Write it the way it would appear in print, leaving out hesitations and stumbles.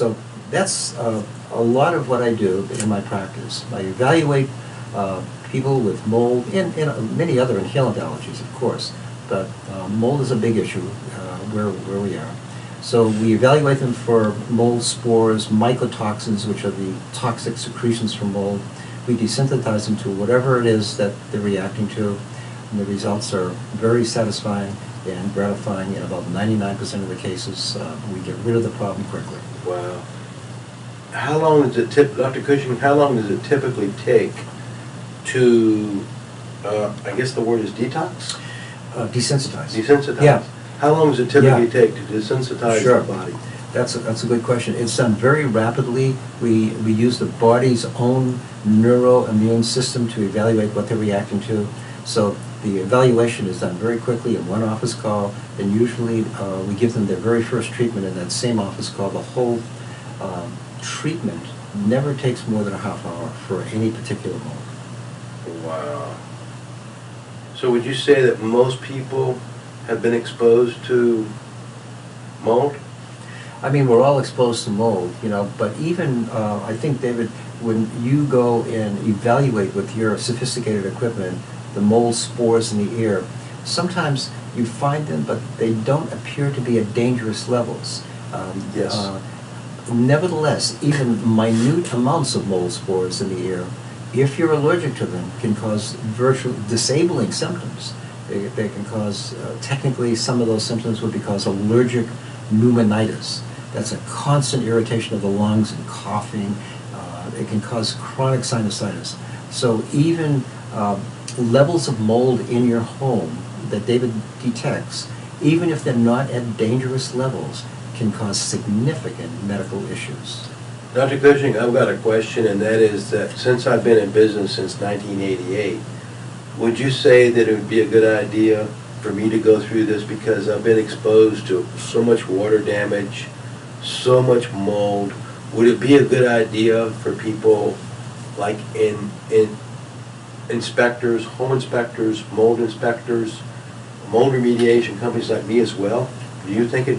So that's a lot of what I do in my practice. I evaluate people with mold and many other inhalant allergies, of course, but mold is a big issue where we are. So we evaluate them for mold spores, mycotoxins, which are the toxic secretions from mold. We desensitize them to whatever it is that they're reacting to, and the results are very satisfying and gratifying. In about 99% of the cases, we get rid of the problem quickly. Wow. How long does it Dr. Cushing, how long does it typically take to, I guess the word is detox? Desensitize. Desensitize? Yeah. How long does it typically Yeah. take to desensitize Sure. the body? That's a good question. It's done very rapidly. We use the body's own neuroimmune system to evaluate what they're reacting to. So the evaluation is done very quickly in one office call, and usually we give them their very first treatment in that same office call. The whole treatment never takes more than a half hour for any particular mold. Wow. So would you say that most people have been exposed to mold? I mean, we're all exposed to mold, but even, I think, David, when you go and evaluate with your sophisticated equipment the mold spores in the air, sometimes you find them, but they don't appear to be at dangerous levels. Yes. Nevertheless, even minute amounts of mold spores in the air, if you're allergic to them, can cause virtual disabling symptoms. They can cause, technically, some of those symptoms would be called allergic pneumonitis. That's a constant irritation of the lungs and coughing. It can cause chronic sinusitis. So even levels of mold in your home that David detects, even if they're not at dangerous levels, can cause significant medical issues. Dr. Cushing, I've got a question, and that is that since I've been in business since 1988, would you say that it would be a good idea for me to go through this because I've been exposed to so much water damage, so much mold? Would it be a good idea for people like in inspectors, home inspectors, mold remediation companies like me as well? Do you think it'd be